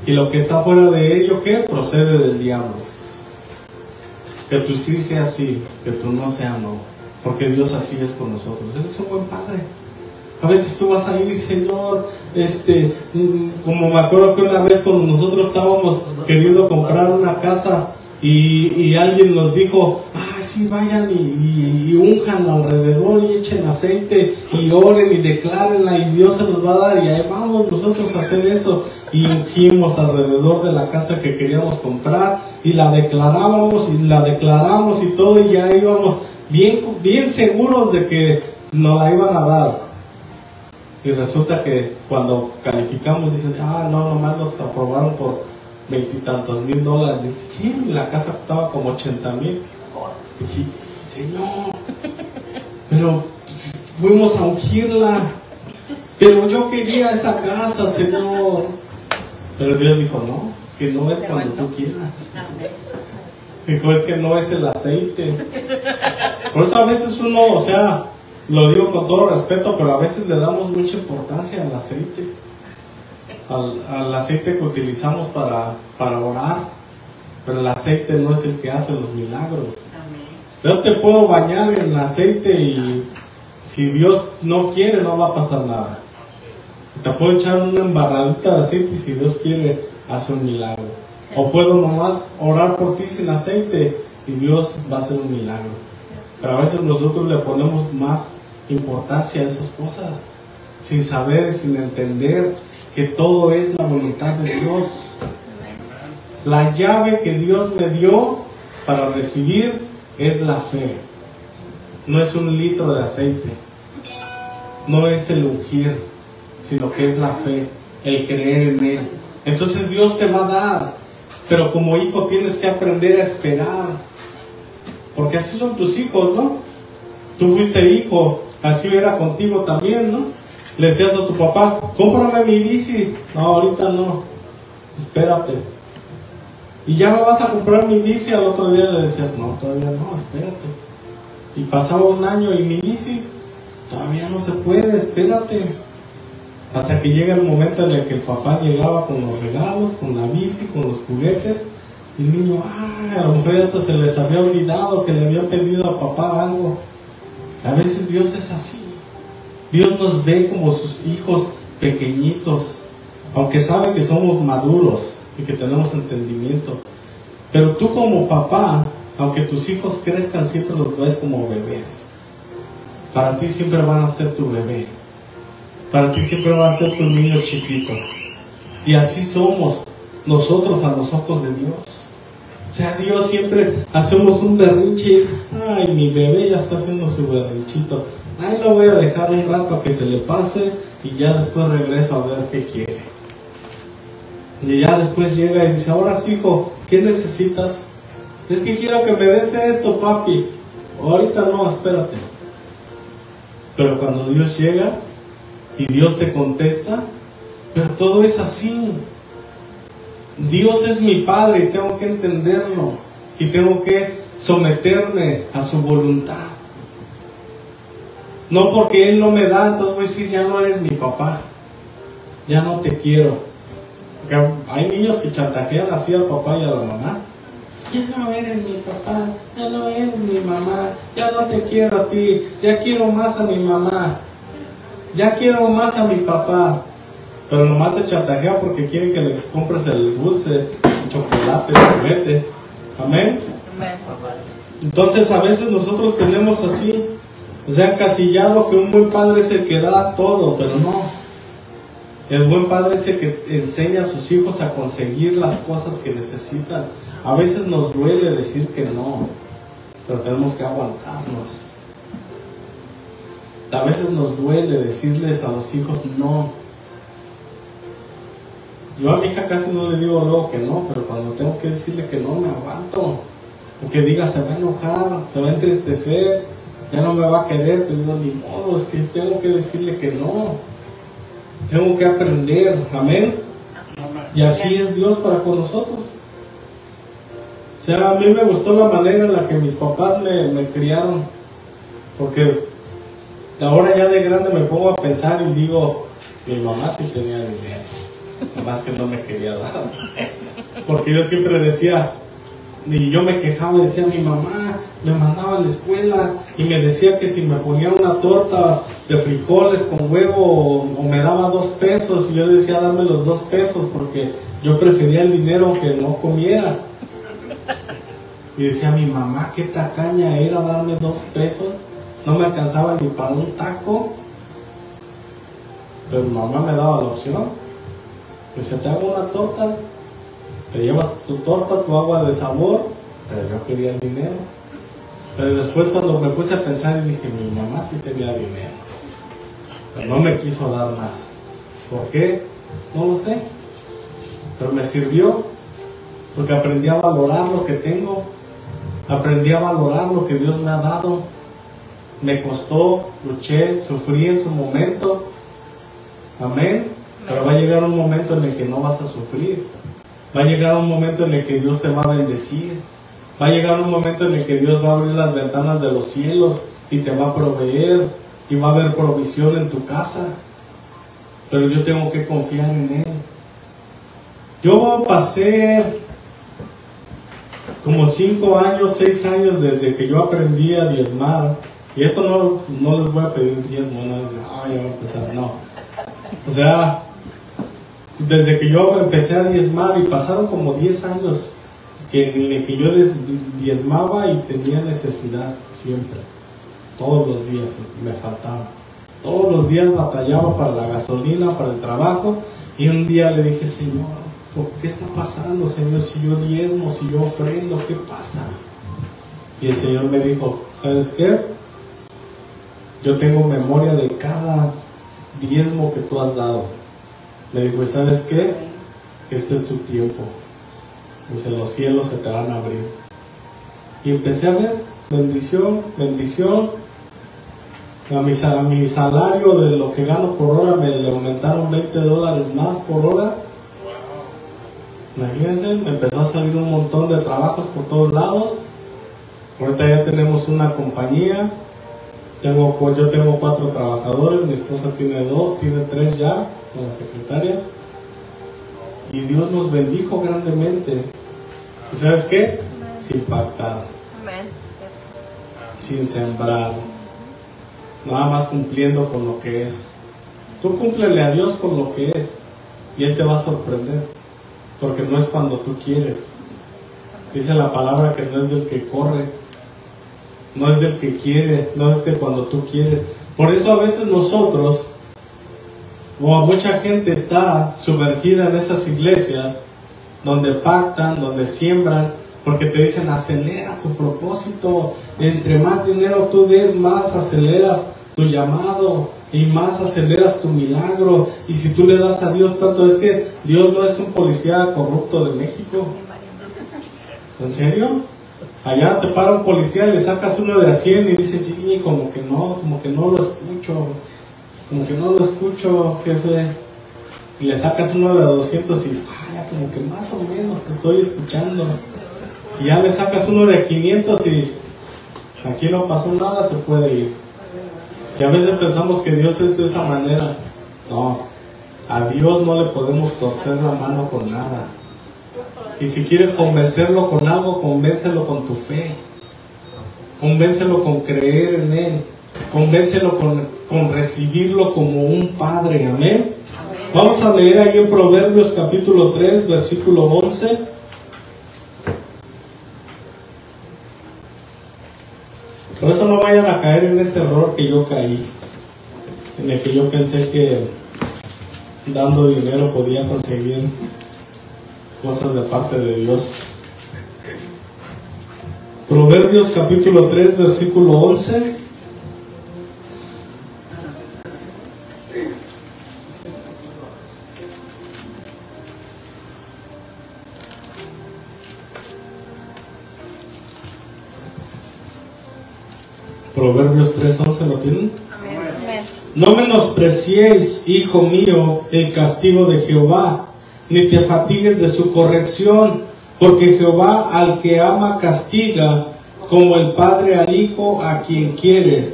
Y lo que está fuera de ello, ¿qué? Procede del diablo. Que tu sí sea sí, que tu no sea no. Porque Dios así es con nosotros. Él es un buen Padre. A veces tú vas a ir, Señor, como me acuerdo que una vez cuando nosotros estábamos queriendo comprar una casa y alguien nos dijo, sí, vayan y unjan alrededor y echen aceite y oren y declárenla y Dios se los va a dar, y ahí vamos nosotros a hacer eso y ungimos alrededor de la casa que queríamos comprar y la declarábamos y la declaramos y todo, y ya íbamos bien seguros de que nos la iban a dar. Y resulta que cuando calificamos dicen, no, nomás nos aprobaron por $20 y tantos mil. Dije, ¿qué? La casa costaba como 80,000. Dije, Señor, pero fuimos a ungirla, pero yo quería esa casa, Señor. Pero Dios dijo, no, es que no es cuando tú quieras. Dijo, es que no es el aceite. Por eso a veces uno, lo digo con todo respeto, pero a veces le damos mucha importancia al aceite. Al aceite que utilizamos para orar. pero el aceite no es el que hace los milagros. Yo te puedo bañar en aceite y si Dios no quiere no va a pasar nada. Te puedo echar una embarradita de aceite y si Dios quiere hace un milagro. O puedo nomás orar por ti sin aceite y Dios va a hacer un milagro. Pero a veces nosotros le ponemos más importancia a esas cosas, sin saber, sin entender que todo es la voluntad de Dios. La llave que Dios me dio para recibir es la fe. No es un litro de aceite, no es el ungir, sino que es la fe, el creer en Él. Entonces Dios te va a dar, pero como hijo tienes que aprender a esperar, porque así son tus hijos, ¿no? Tú fuiste hijo, así era contigo también, ¿no? Le decías a tu papá, cómprame mi bici. No, ahorita no, espérate. Y ya me vas a comprar mi bici. Al otro día le decías, no, todavía no, espérate. Y pasaba un año y mi bici, todavía no se puede, espérate. Hasta que llega el momento en el que el papá llegaba con los regalos, con la bici, con los juguetes. Y el niño, a lo mejor hasta se les había olvidado que le había pedido a papá algo. A veces Dios es así. Dios nos ve como sus hijos pequeñitos, aunque sabe que somos maduros y que tenemos entendimiento. Pero tú como papá, aunque tus hijos crezcan, siempre los ves como bebés. Para ti siempre van a ser tu bebé. Para ti siempre va a ser tu niño chiquito. Y así somos nosotros a los ojos de Dios. O sea, Dios siempre hacemos un berrinche. Ay, mi bebé ya está haciendo su berrinchito. Ay, lo voy a dejar un rato a que se le pase y ya después regreso a ver qué quiere. Y ya después llega y dice, ahora sí, hijo, ¿qué necesitas? Es que quiero que me des esto, papi. Ahorita no, espérate. Pero cuando Dios llega y Dios te contesta, pero todo es así. Dios es mi Padre y tengo que entenderlo y tengo que someterme a su voluntad. No porque Él no me da, entonces voy a decir, ya no eres mi papá, ya no te quiero. Porque hay niños que chantajean así al papá y a la mamá. Ya no eres mi papá, ya no eres mi mamá, ya no te quiero a ti, ya quiero más a mi mamá, ya quiero más a mi papá. Pero nomás te chantajea porque quieren que les compres el dulce, el chocolate, el juguete. Amén. Entonces a veces nosotros tenemos así, o sea, encasillado que un buen padre es el que da todo, pero no. El buen padre es el que enseña a sus hijos a conseguir las cosas que necesitan. A veces nos duele decir que no, pero tenemos que aguantarnos. A veces nos duele decirles a los hijos no. Yo a mi hija casi no le digo luego que no, pero cuando tengo que decirle que no, me aguanto. Aunque diga, se va a enojar, se va a entristecer, ya no me va a querer, pero digo, ni modo, es que tengo que decirle que no. Tengo que aprender, amén. Y así es Dios para con nosotros. O sea, a mí me gustó la manera en la que mis papás me criaron, porque ahora ya de grande me pongo a pensar y digo, mi mamá sí tenía dinero, más que no me quería dar. Porque yo siempre decía, y yo me quejaba y decía, mi mamá me mandaba a la escuela y me decía que si me ponía una torta de frijoles con huevo o me daba 2 pesos, y yo le decía, dame los 2 pesos porque yo prefería el dinero que no comiera. Y decía, mi mamá qué tacaña era darme 2 pesos, no me alcanzaba ni para un taco. Pero mi mamá me daba la opción. Dice, te hago una torta, te llevas tu torta, tu agua de sabor, pero yo quería el dinero. Pero después cuando me puse a pensar y dije, mi mamá sí tenía dinero, pero no me quiso dar más. ¿Por qué? No lo sé. Pero me sirvió, porque aprendí a valorar lo que tengo, aprendí a valorar lo que Dios me ha dado. Me costó, luché, sufrí en su momento. Amén. Pero va a llegar un momento en el que no vas a sufrir. Va a llegar un momento en el que Dios te va a bendecir. Va a llegar un momento en el que Dios va a abrir las ventanas de los cielos y te va a proveer, y va a haber provisión en tu casa. Pero yo tengo que confiar en Él. Yo pasé como 5 años, 6 años desde que yo aprendí a diezmar. Y esto no les voy a pedir diezmo, no es, ya va a empezar, no. O sea, desde que yo empecé a diezmar y pasaron como 10 años que yo diezmaba y tenía necesidad siempre. Todos los días me faltaba. Todos los días batallaba para la gasolina, para el trabajo. Y un día le dije, Señor, ¿por qué está pasando, Señor? Si yo diezmo, si yo ofrendo, ¿qué pasa? Y el Señor me dijo, ¿sabes qué? Yo tengo memoria de cada diezmo que tú has dado. Me dijo, ¿sabes qué? Este es tu tiempo. Dice, los cielos se te van a abrir. Y empecé a ver bendición, bendición. A mi salario de lo que gano por hora me le aumentaron $20 más por hora. Imagínense, me empezó a salir un montón de trabajos por todos lados. Ahorita ya tenemos una compañía. Yo tengo 4 trabajadores, mi esposa tiene 3 ya, con la secretaria. Y Dios nos bendijo grandemente. ¿Y sabes qué? Sin pactar. Sin sembrar. Nada más cumpliendo con lo que es. Tú cúmplele a Dios con lo que es y Él te va a sorprender, porque no es cuando tú quieres. Dice la palabra que no es del que corre, no es del que quiere, no es de cuando tú quieres. Por eso a veces nosotros, o mucha gente está sumergida en esas iglesias donde pactan, donde siembran, porque te dicen, acelera tu propósito. Entre más dinero tú des, más aceleras tu llamado y más aceleras tu milagro. Y si tú le das a Dios tanto, es que Dios no es un policía corrupto de México. ¿En serio? Allá te para un policía y le sacas uno de a 100 y dices, sí, como que no lo escucho, jefe. Y le sacas uno de a 200 y, como que más o menos te estoy escuchando. Y ya le sacas uno de 500 y aquí no pasó nada, se puede ir. Y a veces pensamos que Dios es de esa manera. No, a Dios no le podemos torcer la mano con nada. Y si quieres convencerlo con algo, convéncelo con tu fe. Convéncelo con creer en Él. Convéncelo con recibirlo como un padre. Amén. Vamos a leer ahí en Proverbios capítulo 3, versículo 11. Por eso no vayan a caer en ese error que yo caí, en el que yo pensé que dando dinero podía conseguir cosas de parte de Dios. Proverbios capítulo 3, versículo 11. Proverbios 3:11, ¿lo tienen? Amén. No menospreciéis, hijo mío, el castigo de Jehová, ni te fatigues de su corrección, porque Jehová al que ama castiga, como el padre al hijo a quien quiere.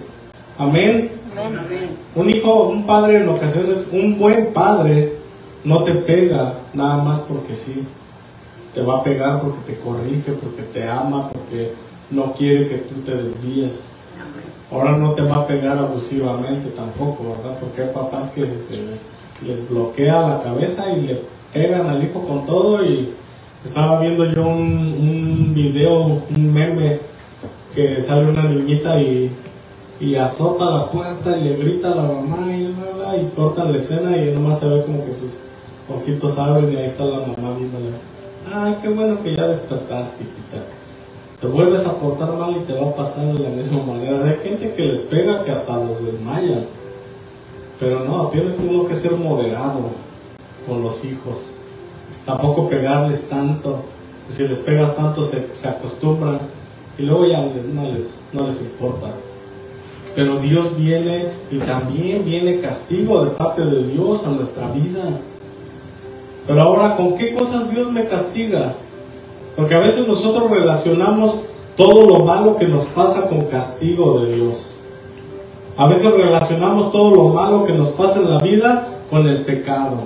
Amén. Amén. Un padre en ocasiones, un buen padre, no te pega nada más porque sí. Te va a pegar porque te corrige, porque te ama, porque no quiere que tú te desvíes. Ahora no te va a pegar abusivamente tampoco, ¿verdad? Porque hay papás que les bloquea la cabeza y le pegan al hijo con todo. Y estaba viendo yo un video, un meme, que sale una niñita y azota la puerta y le grita a la mamá y cortan la escena y nomás se ve como que sus ojitos abren y ahí está la mamá viéndole. Ay, qué bueno que ya despertaste, hijita. Te vuelves a portar mal y te va a pasar de la misma manera. Hay gente que les pega que hasta los desmayan. Pero no, tiene uno que ser moderado con los hijos. Tampoco pegarles tanto. Si les pegas tanto se acostumbran y luego ya no les importa. Pero Dios viene y también viene castigo de parte de Dios a nuestra vida. Pero ahora, ¿con qué cosas Dios me castiga? Porque a veces nosotros relacionamos todo lo malo que nos pasa con castigo de Dios. A veces relacionamos todo lo malo que nos pasa en la vida con el pecado.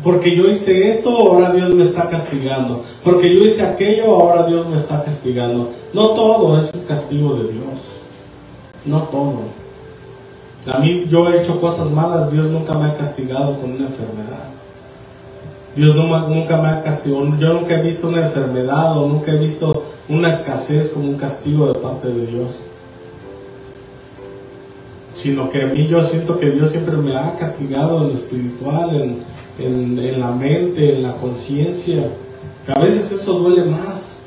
Porque yo hice esto, ahora Dios me está castigando. Porque yo hice aquello, ahora Dios me está castigando. No todo es un castigo de Dios. No todo. A mí, yo he hecho cosas malas, Dios nunca me ha castigado con una enfermedad. Dios nunca me ha castigado. Yo nunca he visto una enfermedad o nunca he visto una escasez como un castigo de parte de Dios. Sino que a mí yo siento que Dios siempre me ha castigado en lo espiritual, en la mente, en la conciencia. Que a veces eso duele más.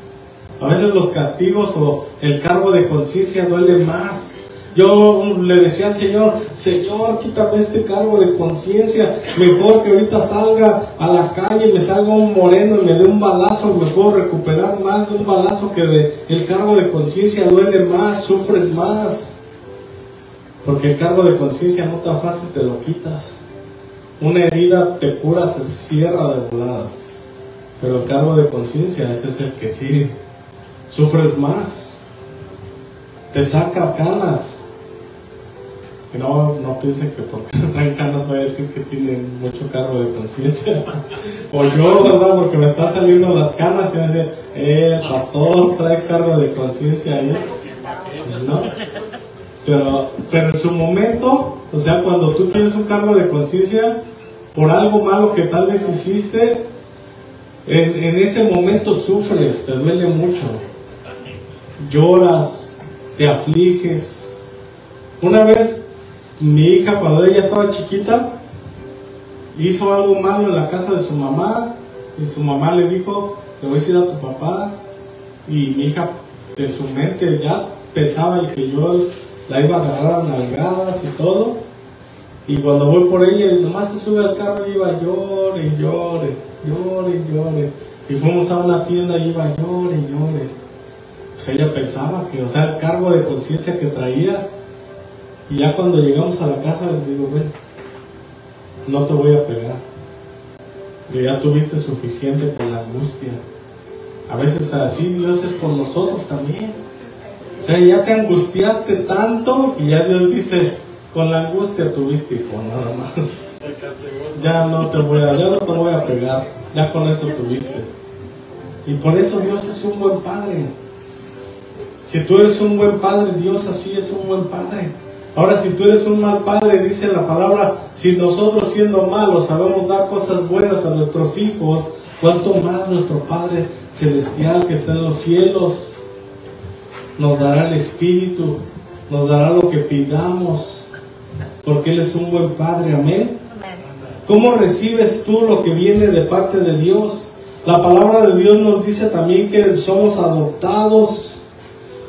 A veces los castigos o el cargo de conciencia duele más. Yo le decía al Señor, Señor, quítame este cargo de conciencia. Mejor que ahorita salga a la calle, me salga un moreno y me dé un balazo, me puedo recuperar más de un balazo que el cargo de conciencia. Duele más, sufres más. Porque el cargo de conciencia no tan fácil te lo quitas. Una herida te cura, se cierra de volada. Pero el cargo de conciencia, ese es el que sí sufres más. Te saca canas. Y no piensen que porque traen canas va a decir que tienen mucho cargo de conciencia. O yo, ¿verdad? Porque me están saliendo las canas y me dicen, el pastor trae cargo de conciencia ahí. ¿No? Pero en su momento, o sea, cuando tú tienes un cargo de conciencia por algo malo que tal vez hiciste, en ese momento sufres, te duele mucho, lloras, te afliges. Una vez mi hija, cuando ella estaba chiquita, hizo algo malo en la casa de su mamá y su mamá le dijo, le voy a decir a tu papá. Y mi hija en su mente ya pensaba que yo la iba a agarrar a nalgadas y todo. Y cuando voy por ella, nomás se sube al carro y iba llore y llore, llore y llore. Y fuimos a una tienda y iba llore y llore. Pues ella pensaba que, o sea, el cargo de conciencia que traía. Y ya cuando llegamos a la casa le digo, ven, no te voy a pegar. Que ya tuviste suficiente con la angustia. A veces así Dios es con nosotros también. O sea, ya te angustiaste tanto que ya Dios dice, con la angustia tuviste hijo, nada más. Ya no te voy a pegar, ya con eso tuviste. Y por eso Dios es un buen padre. Si tú eres un buen padre, Dios así es un buen padre. Ahora, si tú eres un mal padre, dice la palabra, si nosotros siendo malos sabemos dar cosas buenas a nuestros hijos, cuánto más nuestro Padre Celestial que está en los cielos nos dará el Espíritu, nos dará lo que pidamos, porque Él es un buen Padre, amén. ¿Cómo recibes tú lo que viene de parte de Dios? La palabra de Dios nos dice también que somos adoptados.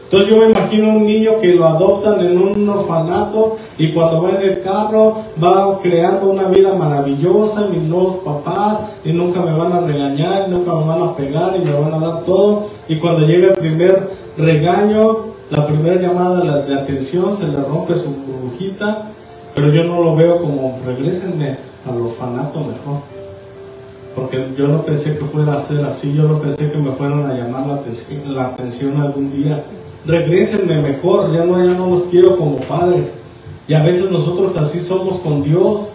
Entonces yo me imagino un niño que lo adoptan en un orfanato y cuando va en el carro va creando una vida maravillosa, mis nuevos papás, y nunca me van a regañar, nunca me van a pegar y me van a dar todo. Y cuando llega el primer regaño, la primera llamada de atención, se le rompe su burbujita, pero yo no lo veo como regrésenme al orfanato mejor. Porque yo no pensé que fuera a ser así, yo no pensé que me fueran a llamar la atención algún día. Regrésenme mejor, ya no los quiero como padres. Y a veces nosotros así somos con Dios.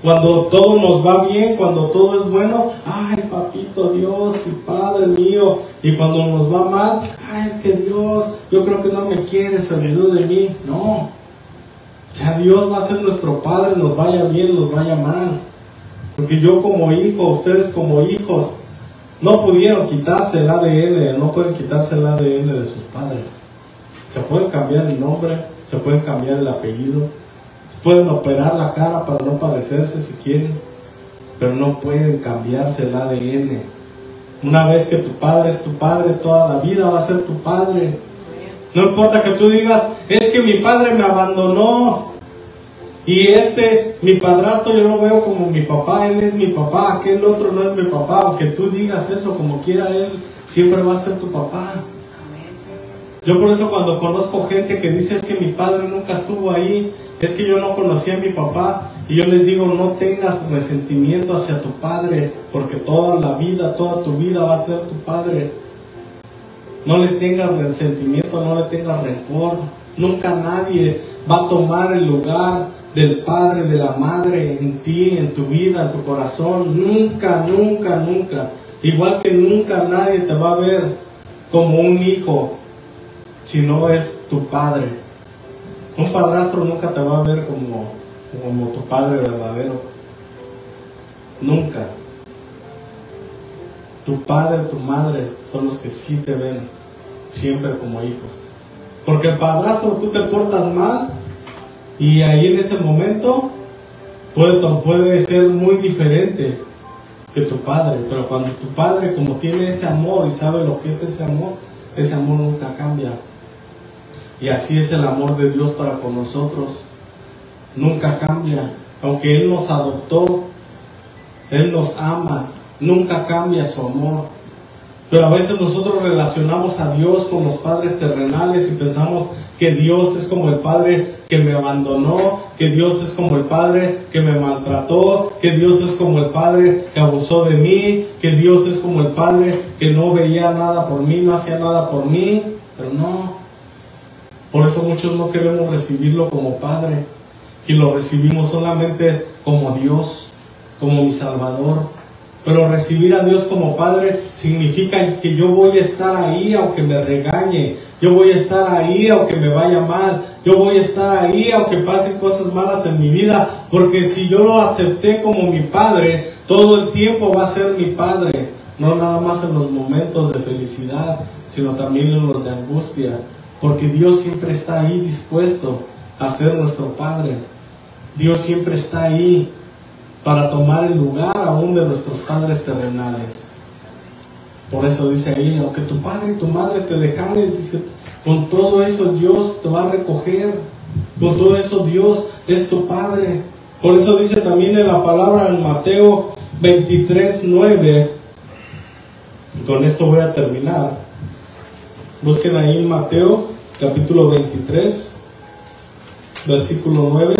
Cuando todo nos va bien, cuando todo es bueno, ay papito Dios y Padre mío. Y cuando nos va mal, ay es que Dios, yo creo que no me quiere, se olvidó de mí. No, o sea, Dios va a ser nuestro Padre, nos vaya bien, nos vaya mal. Porque yo como hijo, ustedes como hijos, no pudieron quitarse el ADN, no pueden quitarse el ADN de sus padres. Se pueden cambiar el nombre, se pueden cambiar el apellido, se pueden operar la cara para no parecerse si quieren, pero no pueden cambiarse el ADN. Una vez que tu padre es tu padre, toda la vida va a ser tu padre. No importa que tú digas, es que mi padre me abandonó. Y mi padrastro yo lo veo como mi papá, él es mi papá, aquel otro no es mi papá. Aunque tú digas eso como quiera, él siempre va a ser tu papá. Yo por eso cuando conozco gente que dice es que mi padre nunca estuvo ahí, es que yo no conocí a mi papá, y yo les digo, no tengas resentimiento hacia tu padre, porque toda la vida, toda tu vida va a ser tu padre. No le tengas resentimiento, no le tengas rencor. Nunca nadie va a tomar el lugar del padre, de la madre en ti, en tu vida, en tu corazón. Nunca, nunca, nunca. Igual que nunca nadie te va a ver como un hijo si no es tu padre. Un padrastro nunca te va a ver como tu padre verdadero. Nunca. Tu padre, tu madre son los que sí te ven siempre como hijos. Porque el padrastro, tú te portas mal y ahí en ese momento puede ser muy diferente que tu padre. Pero cuando tu padre, como tiene ese amor y sabe lo que es ese amor nunca cambia. Y así es el amor de Dios para con nosotros. Nunca cambia. Aunque Él nos adoptó, Él nos ama, nunca cambia su amor. Pero a veces nosotros relacionamos a Dios con los padres terrenales y pensamos que Dios es como el padre que me abandonó, que Dios es como el padre que me maltrató, que Dios es como el padre que abusó de mí, que Dios es como el padre que no veía nada por mí, no hacía nada por mí. Pero no. Por eso muchos no queremos recibirlo como padre, y lo recibimos solamente como Dios, como mi Salvador. Pero recibir a Dios como Padre significa que yo voy a estar ahí aunque me regañe, yo voy a estar ahí aunque me vaya mal, yo voy a estar ahí aunque pasen cosas malas en mi vida, porque si yo lo acepté como mi Padre, todo el tiempo va a ser mi Padre, no nada más en los momentos de felicidad, sino también en los de angustia, porque Dios siempre está ahí dispuesto a ser nuestro Padre. Dios siempre está ahí para tomar el lugar aún de nuestros padres terrenales. Por eso dice ahí, aunque tu padre y tu madre te dejaren, dice, con todo eso Dios te va a recoger, con todo eso Dios es tu Padre. Por eso dice también en la palabra en Mateo 23:9, y con esto voy a terminar. Busquen ahí en Mateo capítulo 23, versículo 9.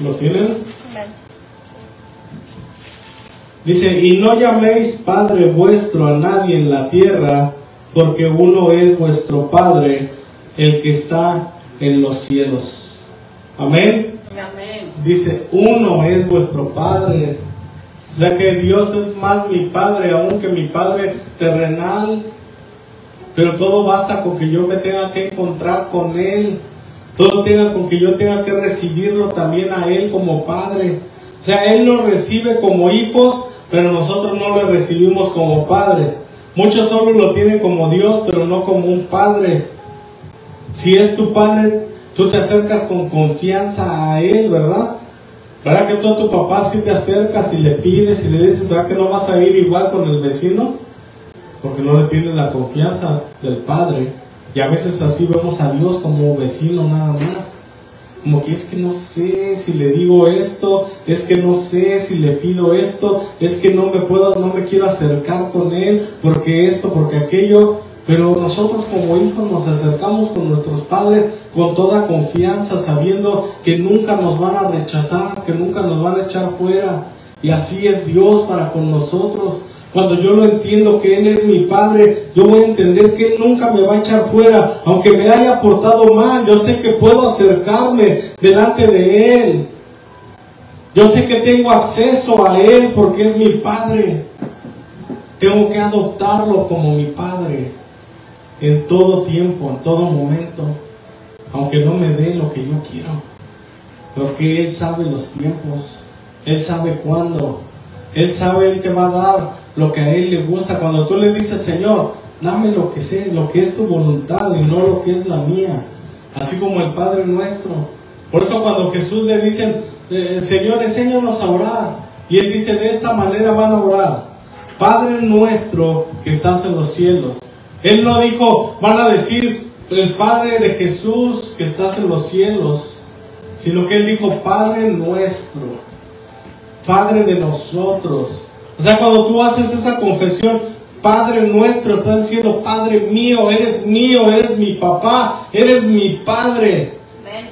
¿Lo tienen? Dice, y no llaméis Padre vuestro a nadie en la tierra, porque uno es vuestro Padre, el que está en los cielos. Amén. Amén. Dice, uno es vuestro Padre. O sea que Dios es más mi Padre aún que mi Padre terrenal. Pero todo basta con que yo me tenga que encontrar con Él. Todo tenga con que yo tenga que recibirlo también a Él como Padre. O sea, Él nos recibe como hijos, pero nosotros no le recibimos como Padre. Muchos solo lo tienen como Dios, pero no como un Padre. Si es tu Padre, tú te acercas con confianza a Él, ¿verdad? ¿Verdad que tú a tu papá si te acercas y le pides y le dices, ¿verdad que no vas a ir igual con el vecino? Porque no le tienes la confianza del Padre. Y a veces así vemos a Dios como vecino nada más. Como que es que no sé si le digo esto, es que no sé si le pido esto, es que no me quiero acercar con Él, porque esto, porque aquello. Pero nosotros como hijos nos acercamos con nuestros padres con toda confianza, sabiendo que nunca nos van a rechazar, que nunca nos van a echar fuera. Y así es Dios para con nosotros. Cuando yo lo entiendo que Él es mi Padre, yo voy a entender que Él nunca me va a echar fuera. Aunque me haya portado mal, yo sé que puedo acercarme delante de Él. Yo sé que tengo acceso a Él porque es mi Padre. Tengo que adoptarlo como mi Padre en todo tiempo, en todo momento. Aunque no me dé lo que yo quiero. Porque Él sabe los tiempos. Él sabe cuándo. Él sabe, Él te va a dar lo que a Él le gusta. Cuando tú le dices, Señor, dame lo que sé, lo que es tu voluntad y no lo que es la mía. Así como el Padre nuestro. Por eso cuando Jesús le dicen, Señor, enséñanos a orar. Y Él dice, de esta manera van a orar. Padre nuestro que estás en los cielos. Él no dijo, van a decir, el Padre de Jesús que estás en los cielos. Sino que Él dijo, Padre nuestro. Padre de nosotros. O sea, cuando tú haces esa confesión, Padre nuestro, estás diciendo, Padre mío, eres mi papá, eres mi Padre. Amén.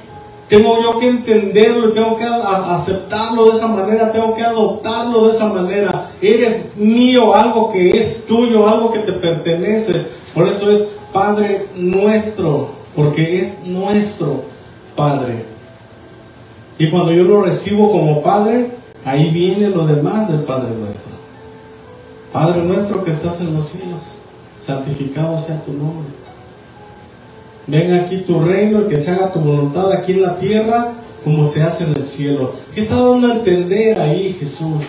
Tengo yo que entenderlo, tengo que aceptarlo de esa manera, tengo que adoptarlo de esa manera. Eres mío, algo que es tuyo, algo que te pertenece. Por eso es Padre nuestro, porque es nuestro Padre. Y cuando yo lo recibo como Padre, ahí viene lo demás del Padre nuestro. Padre nuestro que estás en los cielos, santificado sea tu nombre. Venga aquí tu reino y que se haga tu voluntad aquí en la tierra como se hace en el cielo. ¿Qué está dando a entender ahí Jesús?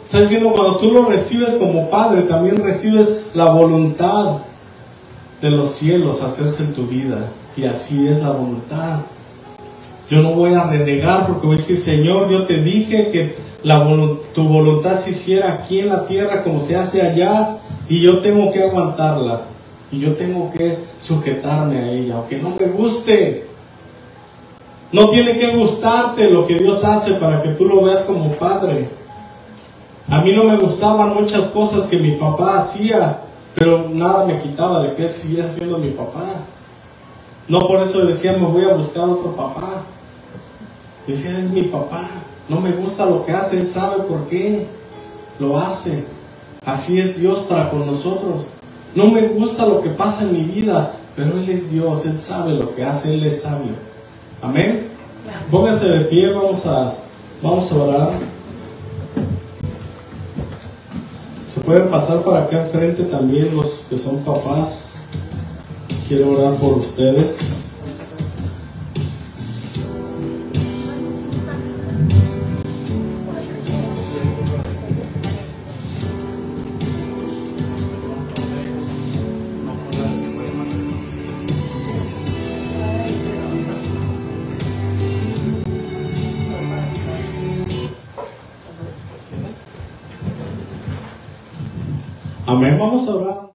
Está diciendo, cuando tú lo recibes como Padre, también recibes la voluntad de los cielos hacerse en tu vida. Y así es la voluntad. Yo no voy a renegar porque voy a decir, Señor, yo te dije que tu voluntad se hiciera aquí en la tierra como se hace allá, y yo tengo que aguantarla. Y yo tengo que sujetarme a ella, aunque no me guste. No tiene que gustarte lo que Dios hace para que tú lo veas como Padre. A mí no me gustaban muchas cosas que mi papá hacía, pero nada me quitaba de que él siguiera siendo mi papá. No por eso decía, me voy a buscar otro papá. Decía, es mi papá. No me gusta lo que hace, él sabe por qué lo hace. Así es Dios para con nosotros. No me gusta lo que pasa en mi vida, pero Él es Dios, Él sabe lo que hace, Él es sabio. Amén. Póngase de pie, vamos a orar. Se pueden pasar para acá enfrente también los que son papás. Quiero orar por ustedes. Amén, vamos a orar.